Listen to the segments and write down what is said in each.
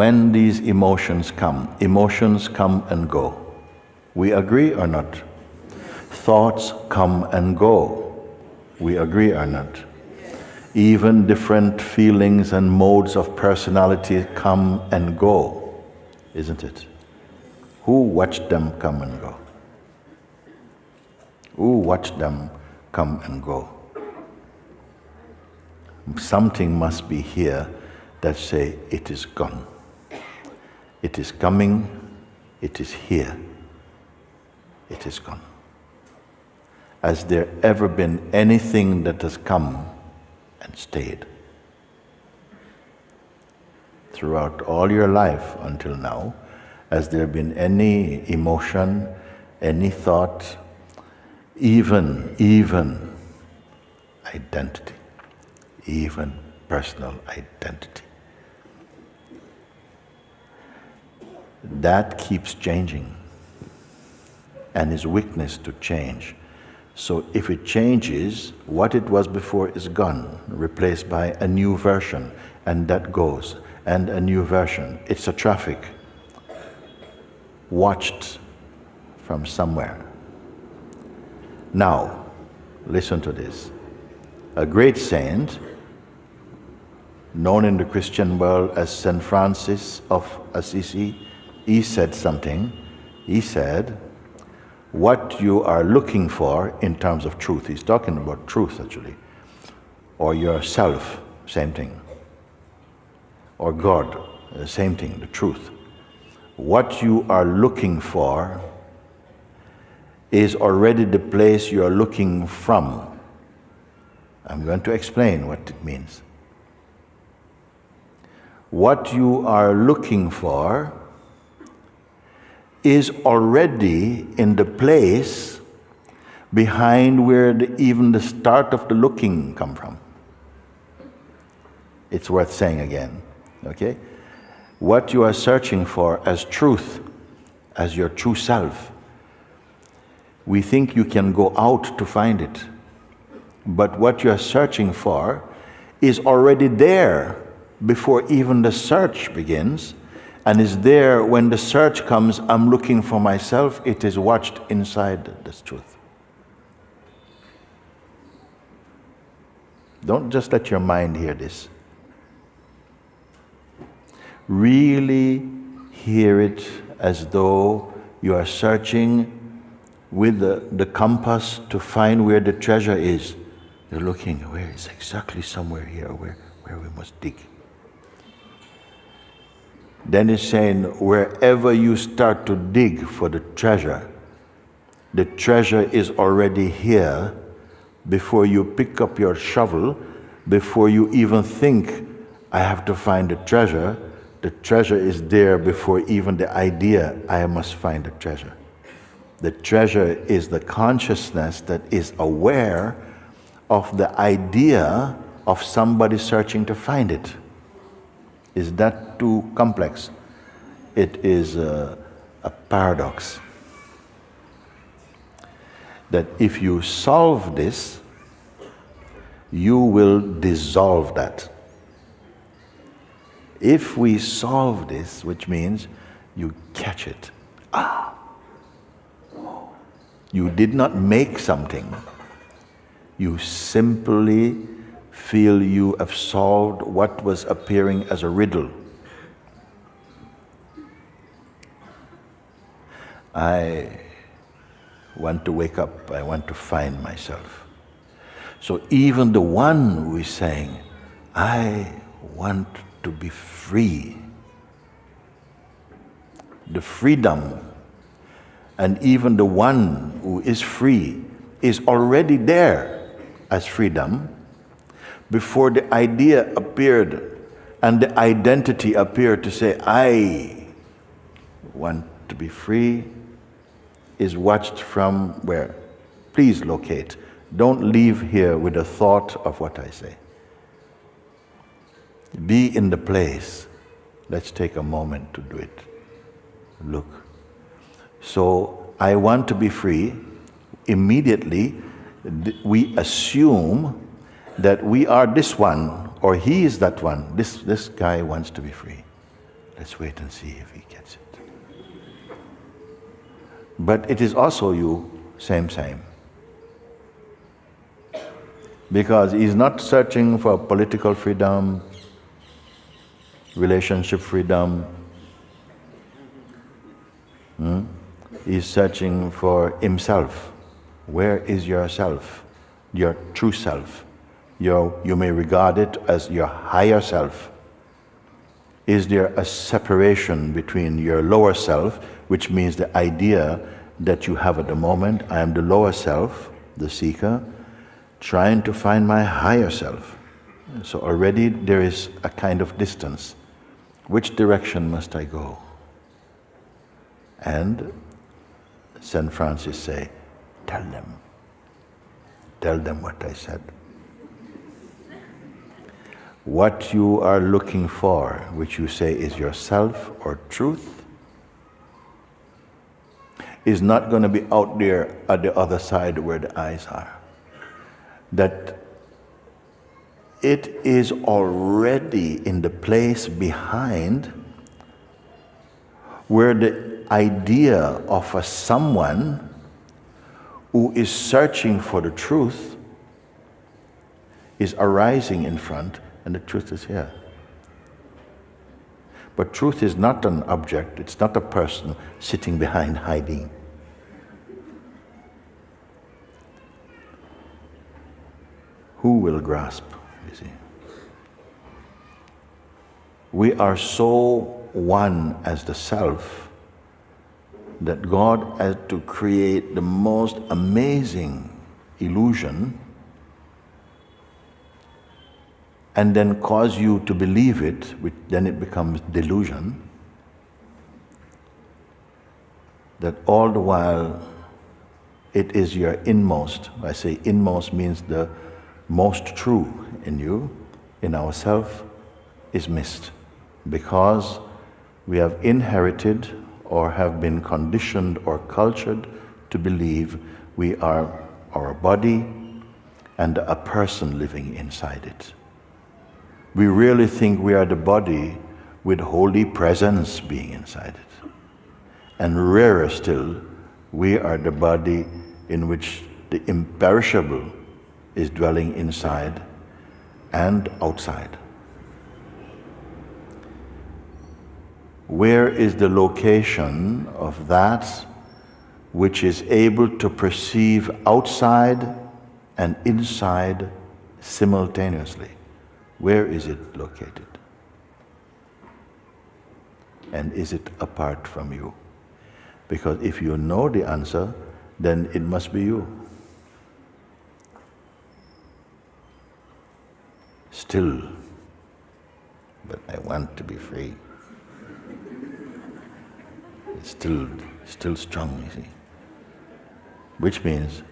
when these emotions come and go. We agree or not? Thoughts come and go. We agree or not? Even different feelings and modes of personality come and go, isn't it? Who watched them come and go? Who watched them come and go? Something must be here that say, it is gone. It is coming, it is here. It is gone. Has there ever been anything that has come and stayed? Throughout all your life until now, has there been any emotion, any thought, even identity, even personal identity? That keeps changing and is witness to change. So if it changes, what it was before is gone, replaced by a new version, and that goes, and a new version. It's a traffic watched from somewhere. Now, listen to this. A great saint, known in the Christian world as St. Francis of Assisi, he said something. He said, what you are looking for in terms of truth, he's talking about truth actually, or yourself, same thing, or God, same thing, the truth. What you are looking for is already the place you are looking from. I'm going to explain what it means. What you are looking for is already in the place behind where even the start of the looking come from. It's worth saying again, okay? What you are searching for as truth, as your true self, we think you can go out to find it. But what you are searching for is already there before even the search begins, and is there when the search comes. I'm looking for myself. It is watched inside this truth. Don't just let your mind hear this. Really hear it as though you are searching with the compass to find where the treasure is. You're looking, where is exactly somewhere here, where we must dig. Then it's saying, wherever you start to dig for the treasure is already here before you pick up your shovel, before you even think, I have to find the treasure is there before even the idea, I must find the treasure. The treasure is the consciousness that is aware of the idea of somebody searching to find it. Is that too complex? It is a paradox. That if you solve this, you will dissolve that. If we solve this, which means you catch it. You did not make something. You simply feel you have solved what was appearing as a riddle. I want to wake up, I want to find myself. So even the one who is saying, I want to be free, the freedom, and even the one who is free is already there as freedom before the idea appeared and the identity appeared to say, I want to be free, is watched from where? Please locate. Don't leave here with a thought of what I say. Be in the place. Let's take a moment to do it. Look. So, I want to be free. Immediately, we assume that we are this one, or he is that one. This guy wants to be free. Let's wait and see if he gets it. But it is also you, same. Because he's not searching for political freedom, relationship freedom. He's searching for himself. Where is yourself? Your true self. You may regard it as your higher self. Is there a separation between your lower self, which means the idea that you have at the moment, I am the lower self, the seeker, trying to find my higher self. So already there is a kind of distance. Which direction must I go? And St. Francis say, tell them what I said. What you are looking for, which you say is yourself or truth, is not going to be out there at the other side where the eyes are. That it is already in the place behind where the idea of a someone who is searching for the truth is arising in front, and the truth is here. But truth is not an object, it's not a person sitting behind hiding. Who will grasp, you see? We are so one as the self that God had to create the most amazing illusion and then cause you to believe it, which then it becomes delusion, that all the while it is your inmost. I say inmost means the most true in you, in ourself, is missed because we have inherited or have been conditioned or cultured to believe we are our body and a person living inside it. We really think we are the body with holy presence being inside it. And rarer still, we are the body in which the imperishable is dwelling inside and outside. Where is the location of that which is able to perceive outside and inside simultaneously? Where is it located? And is it apart from you? Because if you know the answer, then it must be you. Still, but I want to be free. It's still strong, you see. Which means,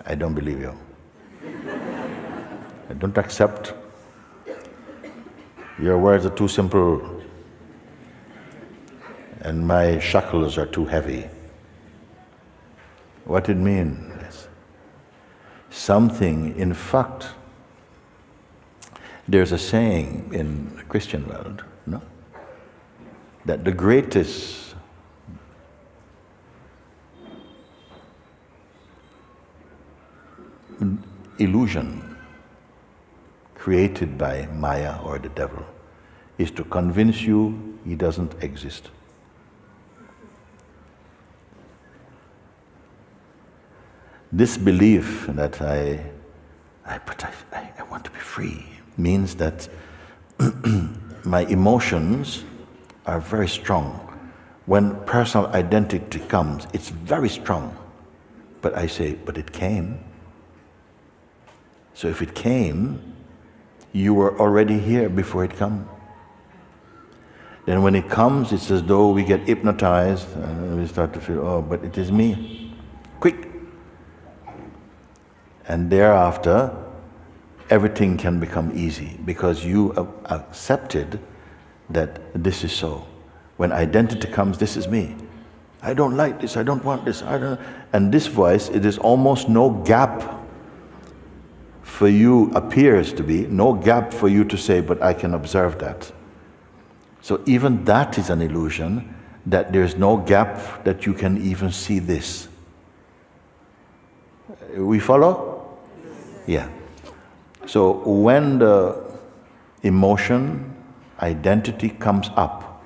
I don't believe you. I don't accept. Your words are too simple, and my shackles are too heavy. What it means? Something, in fact, there's a saying in the Christian world, no? That the greatest illusion created by Maya or the devil is to convince you he doesn't exist. This belief that I want to be free means that my emotions are very strong. When personal identity comes, it's very strong. But I say, but it came. So if it came, you were already here before it came. Then when it comes, it's as though we get hypnotized and we start to feel, oh, but it is me. Quick. And thereafter, everything can become easy because you have accepted that this is so. When identity comes, this is me. I don't like this, I don't want this, I don't. And this voice, it is almost no gap for you, appears to be, no gap for you to say, but I can observe that. So even that is an illusion, that there's no gap that you can even see this. We follow? Yeah. So when the emotion, identity comes up,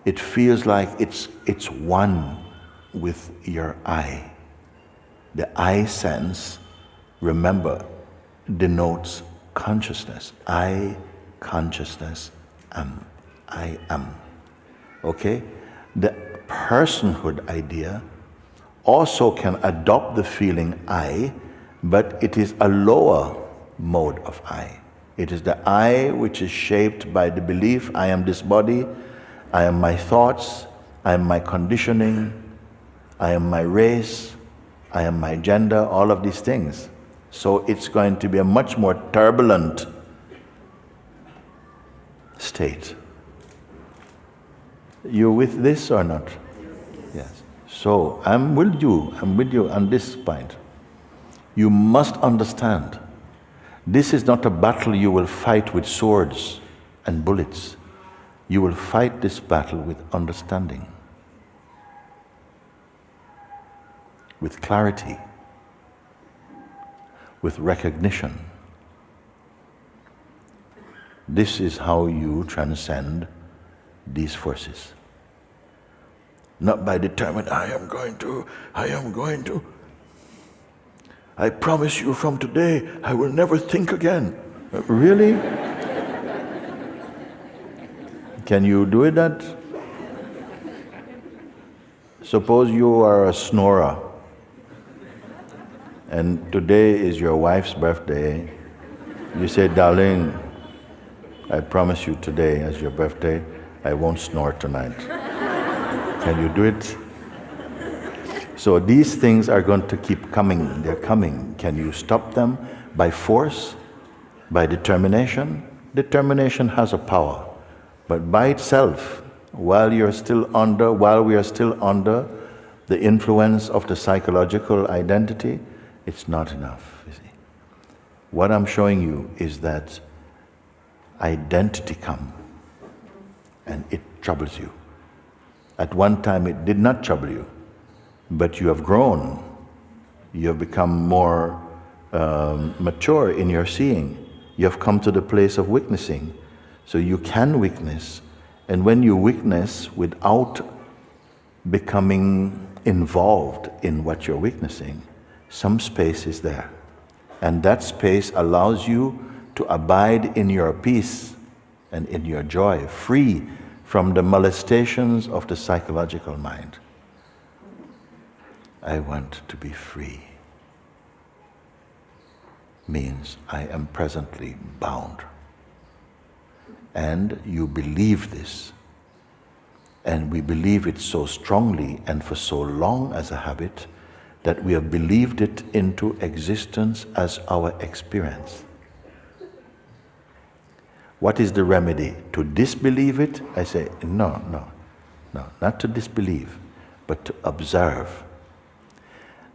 it feels like it's one with your I. The I sense, remember, denotes consciousness. I, consciousness, am. I am. Okay? The personhood idea also can adopt the feeling I, but it is a lower mode of I. It is the I which is shaped by the belief, I am this body, I am my thoughts, I am my conditioning, I am my race, I am my gender, all of these things. So it's going to be a much more turbulent state. You with this or not? Yes. So I'm with you on this point. You must understand, this is not a battle you will fight with swords and bullets. You will fight this battle with understanding, with clarity, with recognition. This is how you transcend these forces. Not by determined, I am going to. I promise you from today, I will never think again. Really? Can you do that? Suppose you are a snorer, and today is your wife's birthday. You say, darling, I promise you today, as your birthday, I won't snore tonight. Can you do it? So these things are going to keep coming. They're coming. Can you stop them by force, by determination? Determination has a power. But by itself, while we are still under the influence of the psychological identity, it's not enough, you see. What I'm showing you is that identity comes and it troubles you. At one time it did not trouble you, but you have grown. You have become more mature in your seeing. You have come to the place of witnessing. So you can witness. And when you witness without becoming involved in what you're witnessing, some space is there. And that space allows you to abide in your peace and in your joy, free from the molestations of the psychological mind. I want to be free means I am presently bound. And you believe this. And we believe it so strongly and for so long as a habit that we have believed it into existence as our experience. What is the remedy? To disbelieve it? I say, no, not to disbelieve, but to observe.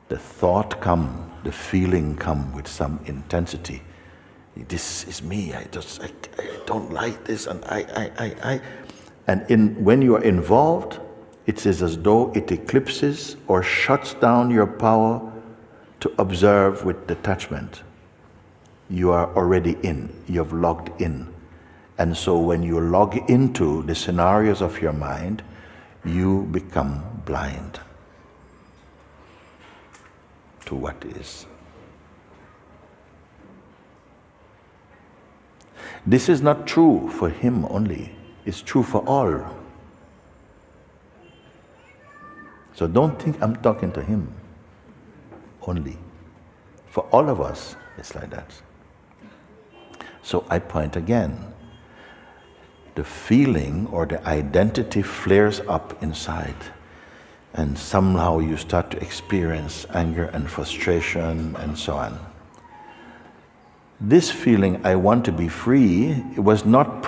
The thought come, the feeling come with some intensity. This is me, I don't like this, and I. And when you are involved, it is as though it eclipses or shuts down your power to observe with detachment. You are already in, you have logged in. And so when you log into the scenarios of your mind, you become blind to what is. This is not true for him only, it's true for all. So don't think I'm talking to him only. For all of us, it's like that. So I point again. The feeling or the identity flares up inside, and somehow you start to experience anger and frustration and so on. This feeling, I want to be free, it was not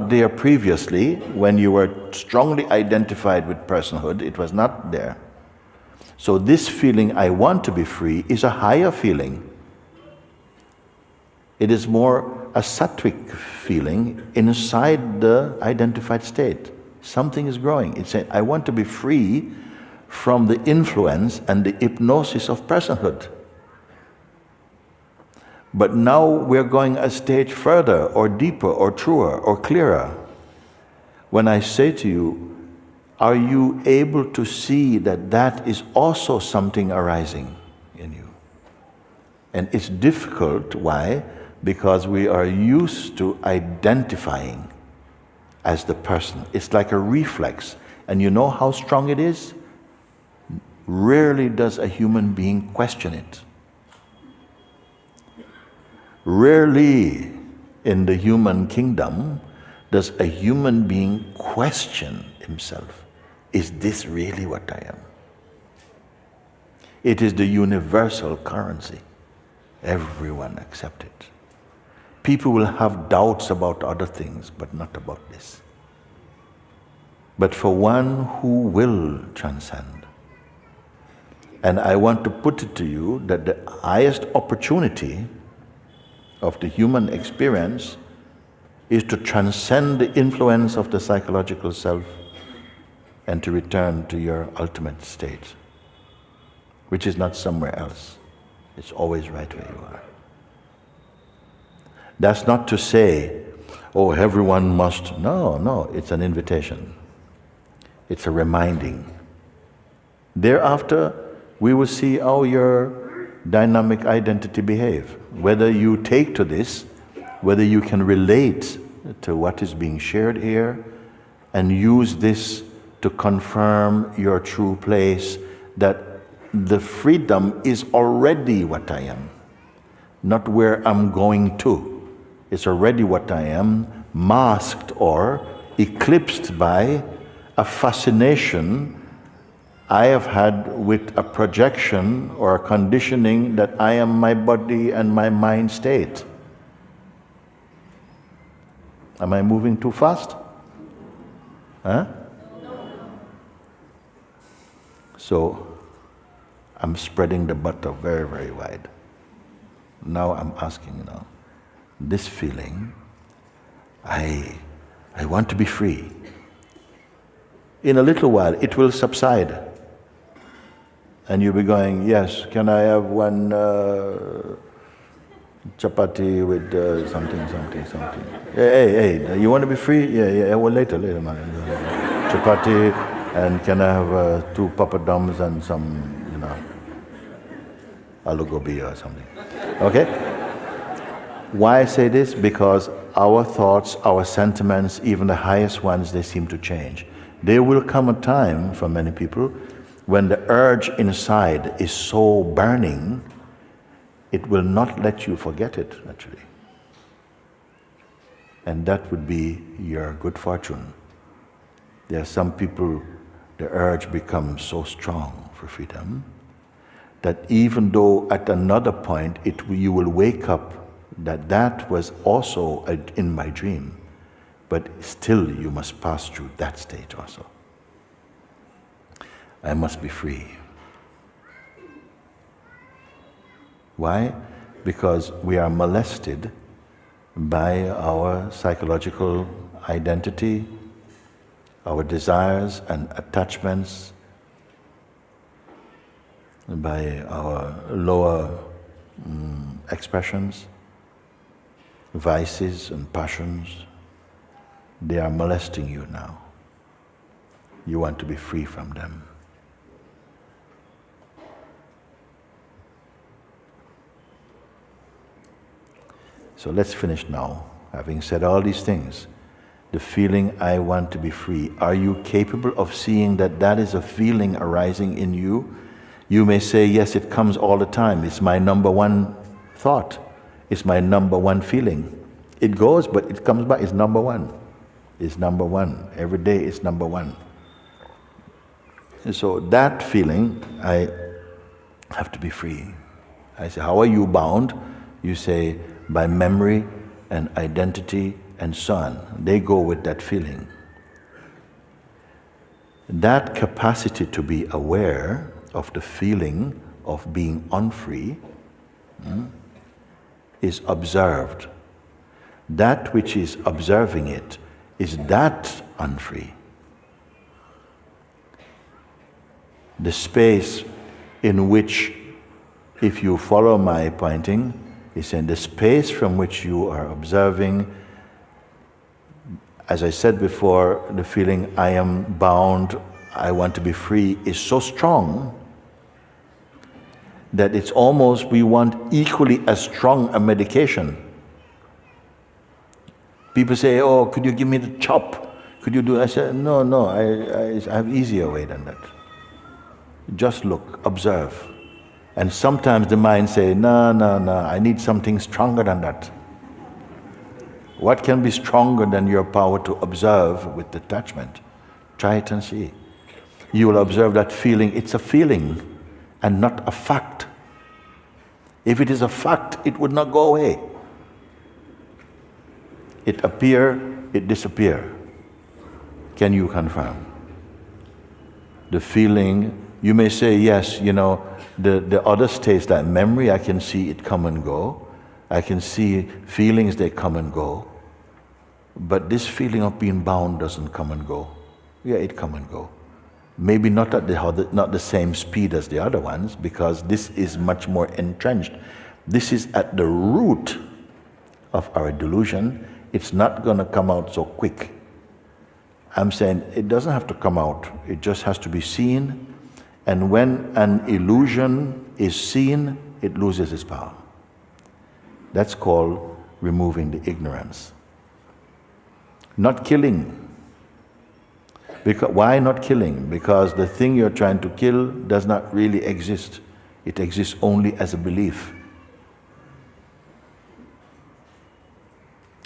there previously when you were strongly identified with personhood. It was not there. So this feeling, I want to be free, is a higher feeling. It is more a sattvic feeling inside the identified state. Something is growing. It's saying, I want to be free from the influence and the hypnosis of personhood. But now we're going a stage further or deeper or truer or clearer. When I say to you, are you able to see that that is also something arising in you? And it's difficult. Why? Because we are used to identifying as the person. It's like a reflex. And you know how strong it is? Rarely does a human being question it. Rarely in the human kingdom does a human being question himself. Is this really what I am? It is the universal currency. Everyone accepts it. People will have doubts about other things, but not about this. But for one who will transcend, and I want to put it to you that the highest opportunity of the human experience is to transcend the influence of the psychological self and to return to your ultimate state, which is not somewhere else. It's always right where you are. That's not to say, oh, everyone must. No, it's an invitation. It's a reminding. Thereafter, we will see how your dynamic identity behave. Whether you take to this, whether you can relate to what is being shared here and use this to confirm your true place, that the freedom is already what I am, not where I'm going to. It's already what I am, masked or eclipsed by a fascination I have had with a projection or a conditioning that I am my body and my mind state. Am I moving too fast? Huh? So I'm spreading the butter very, very wide. Now I'm asking, this feeling, I want to be free. In a little while, it will subside. And you'll be going, yes, can I have one chapati with something. Hey, you want to be free? Yeah, well, later, man. Chapati, and can I have 2 papadums and some, aloo gobi or something. Okay? Why I say this? Because our thoughts, our sentiments, even the highest ones, they seem to change. There will come a time for many people when the urge inside is so burning, it will not let you forget it, actually. And that would be your good fortune. There are some people, the urge becomes so strong for freedom that even though at another point you will wake up that was also in my dream, but still you must pass through that stage also. I must be free. Why? Because we are molested by our psychological identity, our desires and attachments, by our lower expressions, vices and passions. They are molesting you now. You want to be free from them. So let's finish now. Having said all these things, the feeling I want to be free, are you capable of seeing that that is a feeling arising in you? You may say, yes, it comes all the time. It's my number one thought. It's my number one feeling. It goes, but it comes back. It's number one. It's number one. Every day it's number one. And so that feeling, I have to be free. I say, how are you bound? You say, by memory and identity and so on. They go with that feeling. That capacity to be aware of the feeling of being unfree is observed. That which is observing it is that unfree. The space in which, if you follow my pointing, is in the space from which you are observing. As I said before, the feeling I am bound, I want to be free is so strong that it's almost we want equally as strong a medication. People say, oh, could you give me the chop? Could you do? I said, no, I have easier way than that. Just look, observe. And sometimes the mind say, no, I need something stronger than that. What can be stronger than your power to observe with detachment? Try it and see. You will observe that feeling, it's a feeling and not a fact. If it is a fact, it would not go away. It appear, it disappear. Can you confirm? The feeling, you may say, yes, the other states, that memory, I can see it come and go. I can see feelings, they come and go. But this feeling of being bound doesn't come and go. Yeah, it come and go. Maybe not at not the same speed as the other ones, because this is much more entrenched. This is at the root of our delusion. It's not going to come out so quick. I'm saying it doesn't have to come out. It just has to be seen. And when an illusion is seen, it loses its power. That's called removing the ignorance. Not killing. Why not killing? Because the thing you're trying to kill does not really exist. It exists only as a belief.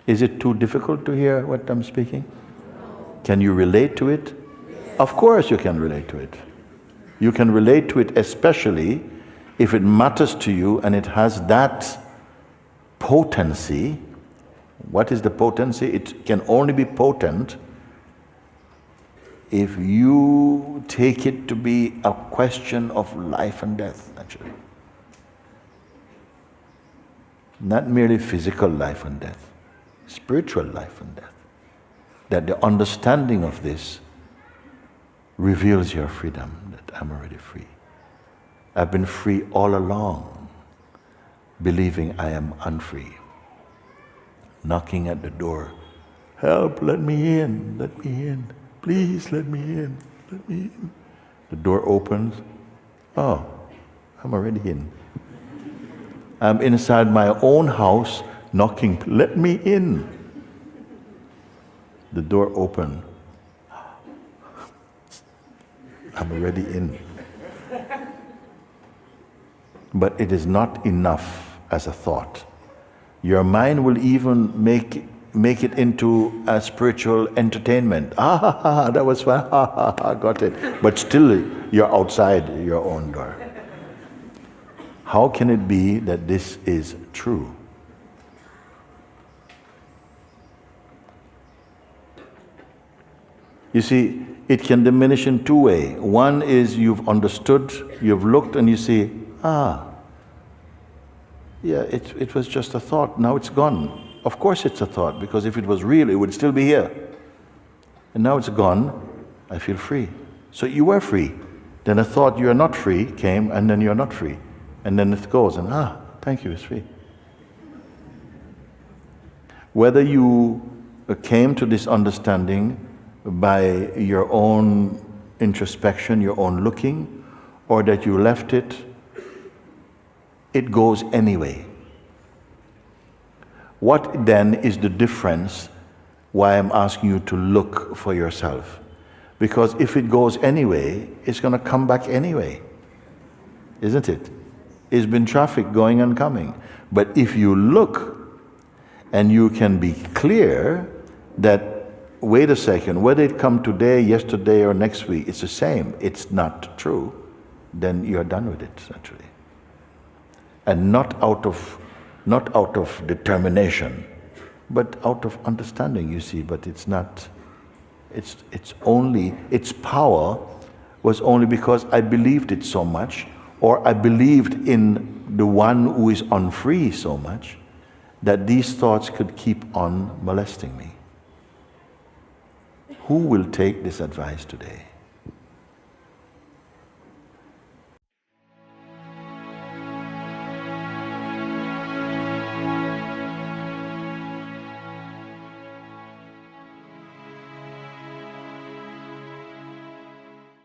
Is it too difficult to hear what I'm speaking? Can you relate to it? Of course you can relate to it. You can relate to it especially if it matters to you and it has that potency. What is the potency? It can only be potent if you take it to be a question of life and death, actually. Not merely physical life and death, spiritual life and death. That the understanding of this reveals your freedom, that I'm already free. I've been free all along, believing I am unfree. Knocking at the door, help, let me in, please let me in. The door opens, oh, I'm already in. I'm inside my own house, knocking, let me in. The door opened, I'm already in. But it is not enough as a thought. Your mind will even make it into a spiritual entertainment. That was fun, got it. But still, you're outside your own door. How can it be that this is true? You see, it can diminish in two ways. One is you've understood, you've looked and you see, yeah, it was just a thought, now it's gone. Of course it's a thought, because if it was real, it would still be here. And now it's gone, I feel free. So you were free. Then a thought you are not free came, and then you're not free. And then it goes, and thank you, it's free. Whether you came to this understanding by your own introspection, your own looking, or that you left it, it goes anyway. What then is the difference why I'm asking you to look for yourself? Because if it goes anyway, it's going to come back anyway. Isn't it? It's been traffic going and coming. But if you look and you can be clear that, wait a second, whether it come today, yesterday, or next week, it's the same. It's not true. Then you're done with it, actually. And not out of determination, but out of understanding, you see. But it's not, it's only, its power was only because I believed it so much, or I believed in the one who is unfree so much, that these thoughts could keep on molesting me? Who will take this advice today?